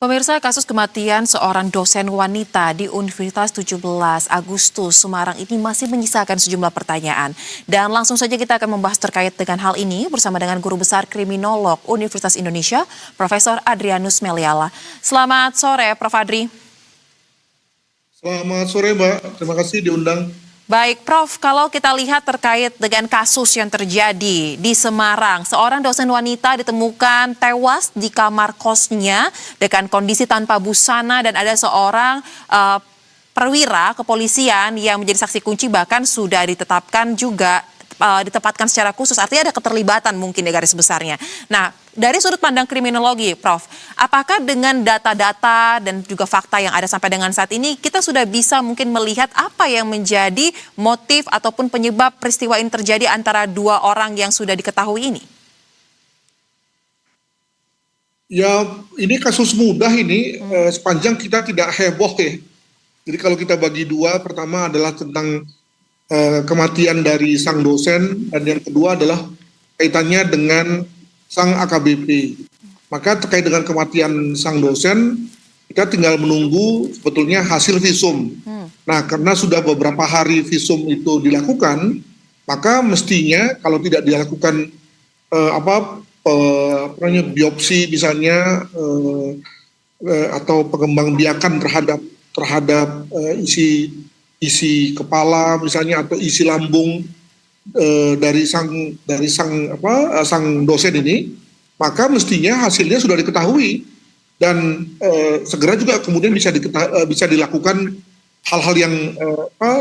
Pemirsa, kasus kematian seorang dosen wanita di Universitas 17 Agustus Semarang ini masih menyisakan sejumlah pertanyaan. Dan langsung saja kita akan membahas terkait dengan hal ini bersama dengan Guru Besar Kriminolog Universitas Indonesia, Profesor Adrianus Meliala. Selamat sore, Prof. Adri. Selamat sore, Mbak. Terima kasih diundang. Baik, Prof, kalau kita lihat terkait dengan kasus yang terjadi di Semarang, seorang dosen wanita ditemukan tewas di kamar kosnya dengan kondisi tanpa busana dan ada seorang perwira kepolisian yang menjadi saksi kunci bahkan sudah ditetapkan juga ditempatkan secara khusus, artinya ada keterlibatan mungkin di garis besarnya. Nah, dari sudut pandang kriminologi, Prof, apakah dengan data-data dan juga fakta yang ada sampai dengan saat ini, kita sudah bisa mungkin melihat apa yang menjadi motif ataupun penyebab peristiwa ini terjadi antara dua orang yang sudah diketahui ini? Ya, ini kasus mudah ini, sepanjang kita tidak heboh ya. Jadi kalau kita bagi dua, pertama adalah tentang kematian dari sang dosen, dan yang kedua adalah kaitannya dengan sang AKBP. Maka terkait dengan kematian sang dosen, kita tinggal menunggu sebetulnya hasil visum. Nah, karena sudah beberapa hari visum itu dilakukan, maka mestinya kalau tidak dilakukan biopsi misalnya atau pengembangbiakan terhadap isi kepala misalnya atau isi lambung dari sang dosen ini, maka mestinya hasilnya sudah diketahui dan segera juga kemudian bisa dilakukan hal-hal yang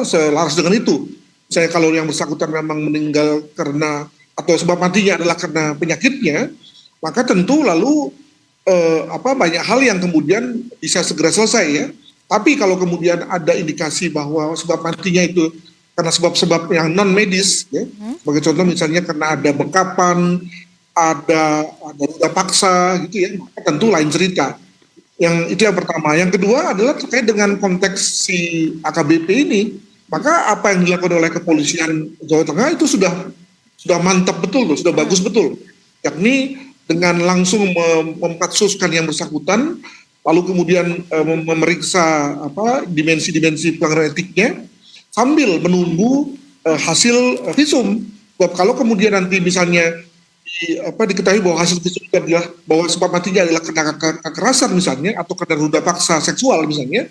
selaras dengan itu. Misalnya kalau yang bersangkutan memang meninggal karena atau sebab matinya adalah karena penyakitnya, maka tentu lalu banyak hal yang kemudian bisa segera selesai ya. Tapi kalau kemudian ada indikasi bahwa sebab matinya itu karena sebab-sebab yang non medis, ya, sebagai contoh misalnya karena ada bekapan, ada luka paksa, gitu ya, maka tentu lain cerita. Itu yang pertama. Yang kedua adalah terkait dengan konteks si AKBP ini, maka apa yang dilakukan oleh kepolisian Jawa Tengah itu sudah mantap betul, sudah bagus betul, yakni dengan langsung mempatsuskan yang bersangkutan. Lalu kemudian memeriksa dimensi-dimensi pelanggaran etiknya sambil menunggu hasil visum. Kalau kemudian nanti misalnya diketahui bahwa hasil visum adalah bahwa sebab matinya adalah karena kekerasan misalnya atau karena ruda paksa seksual misalnya,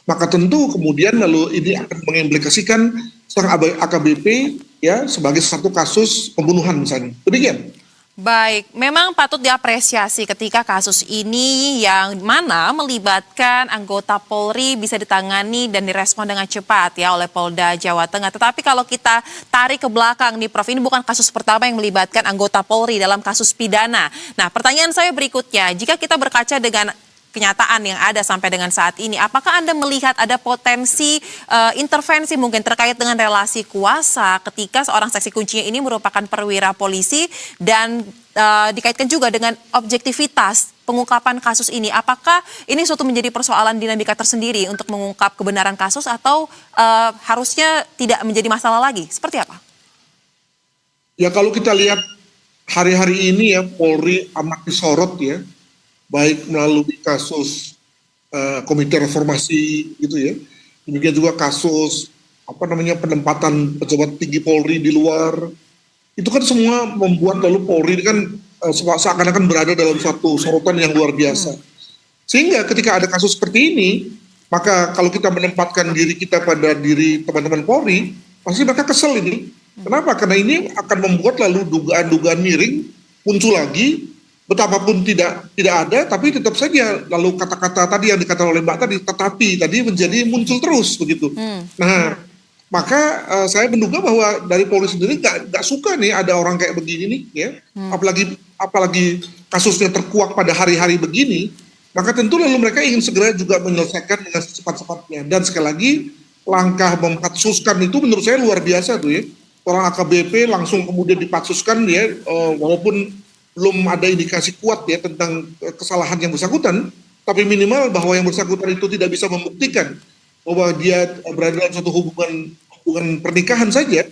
maka tentu kemudian lalu ini akan mengimplikasikan seorang AKBP ya sebagai satu kasus pembunuhan misalnya. Demikian. Baik, memang patut diapresiasi ketika kasus ini yang mana melibatkan anggota Polri bisa ditangani dan direspon dengan cepat ya oleh Polda Jawa Tengah. Tetapi kalau kita tarik ke belakang nih Prof, ini bukan kasus pertama yang melibatkan anggota Polri dalam kasus pidana. Nah, pertanyaan saya berikutnya, jika kita berkaca dengan kenyataan yang ada sampai dengan saat ini, apakah Anda melihat ada potensi intervensi mungkin terkait dengan relasi kuasa ketika seorang saksi kuncinya ini merupakan perwira polisi dan dikaitkan juga dengan objektivitas pengungkapan kasus ini? Apakah ini suatu menjadi persoalan dinamika tersendiri untuk mengungkap kebenaran kasus atau harusnya tidak menjadi masalah lagi? Seperti apa? Ya kalau kita lihat hari-hari ini ya Polri amat disorot ya, baik melalui kasus Komite Reformasi gitu ya, demikian juga kasus penempatan pejabat tinggi Polri di luar, itu kan semua membuat lalu Polri kan seakan-akan berada dalam suatu sorotan yang luar biasa. Sehingga ketika ada kasus seperti ini, maka kalau kita menempatkan diri kita pada diri teman-teman Polri, pasti mereka kesel ini. Kenapa? Karena ini akan membuat lalu dugaan-dugaan miring muncul lagi. Betapapun tidak ada, tapi tetap saja lalu kata-kata tadi yang dikatakan oleh Mbak tadi menjadi muncul terus begitu. Nah, maka saya menduga bahwa dari Polri sendiri nggak suka nih ada orang kayak begini nih, ya. Apalagi kasusnya terkuak pada hari-hari begini, maka tentu lalu mereka ingin segera juga menyelesaikan dengan secepat-cepatnya. Dan sekali lagi langkah mempatsuskan itu menurut saya luar biasa tuh ya. Orang AKBP langsung kemudian dipatsuskan ya, walaupun belum ada indikasi kuat ya tentang kesalahan yang bersangkutan, tapi minimal bahwa yang bersangkutan itu tidak bisa membuktikan bahwa dia berada dalam suatu hubungan pernikahan saja,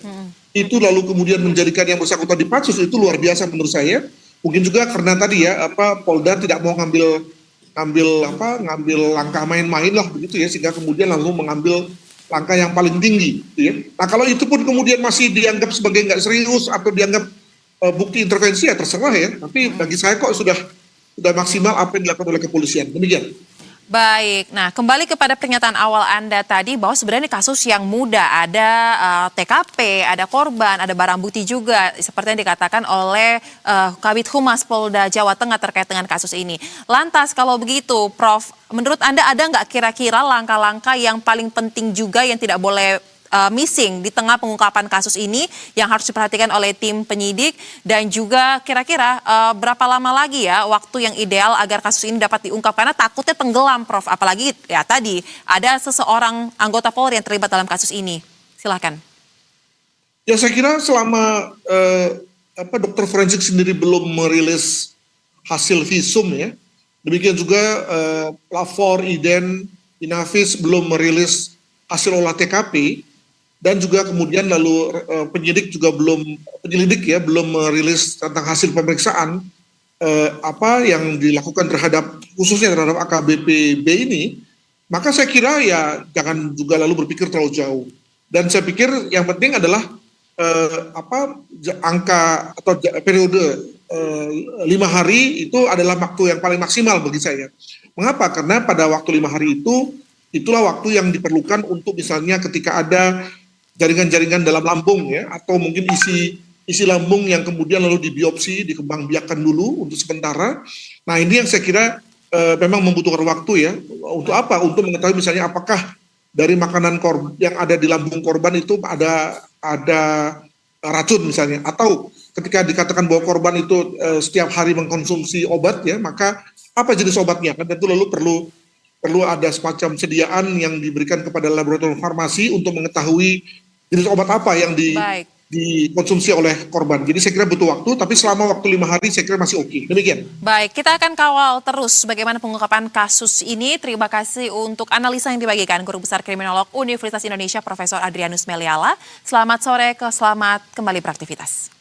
itu lalu kemudian menjadikan yang bersangkutan dipatsus, itu luar biasa menurut saya. Mungkin juga karena tadi ya Polda tidak mau ngambil ngambil langkah main-main lah begitu ya, sehingga kemudian langsung mengambil langkah yang paling tinggi gitu ya. Nah kalau itu pun kemudian masih dianggap sebagai nggak serius atau dianggap bukti intervensi, ya terserah ya, tapi bagi saya kok sudah maksimal apa yang dilakukan oleh kepolisian. Demikian. Baik, nah kembali kepada pernyataan awal Anda tadi bahwa sebenarnya ini kasus yang mudah, ada TKP, ada korban, ada barang bukti juga, seperti yang dikatakan oleh Kabid Humas Polda Jawa Tengah terkait dengan kasus ini. Lantas kalau begitu, Prof, menurut Anda ada nggak kira-kira langkah-langkah yang paling penting juga yang tidak boleh missing di tengah pengungkapan kasus ini yang harus diperhatikan oleh tim penyidik, dan juga kira-kira berapa lama lagi ya waktu yang ideal agar kasus ini dapat diungkap, karena takutnya tenggelam, Prof, apalagi ya tadi ada seseorang anggota Polri yang terlibat dalam kasus ini. Silahkan. Ya saya kira selama dokter forensik sendiri belum merilis hasil visum ya, demikian juga pelapor, Iden, Inavis belum merilis hasil olah TKP, dan juga kemudian lalu penyelidik belum merilis tentang hasil pemeriksaan apa yang dilakukan khususnya terhadap AKBP B ini, maka saya kira ya jangan juga lalu berpikir terlalu jauh. Dan saya pikir yang penting adalah angka atau periode 5 hari itu adalah waktu yang paling maksimal bagi saya. Mengapa? Karena pada waktu 5 hari itulah waktu yang diperlukan untuk misalnya ketika ada jaringan-jaringan dalam lambung ya, atau mungkin isi lambung yang kemudian lalu dibiopsi, dikembangbiakkan dulu untuk sementara. Nah ini yang saya kira memang membutuhkan waktu ya. Untuk apa? Untuk mengetahui misalnya apakah dari makanan yang ada di lambung korban itu ada racun misalnya, atau ketika dikatakan bahwa korban itu setiap hari mengkonsumsi obat ya, maka apa jenis obatnya kan, tentu lalu perlu ada semacam sediaan yang diberikan kepada laboratorium farmasi untuk mengetahui jenis obat apa yang dikonsumsi oleh korban. Jadi saya kira butuh waktu, tapi selama waktu 5 hari saya kira masih oke. Demikian. Baik, kita akan kawal terus bagaimana pengungkapan kasus ini. Terima kasih untuk analisa yang dibagikan Guru Besar Kriminolog Universitas Indonesia Profesor Adrianus Meliala. Selamat sore, selamat kembali beraktivitas.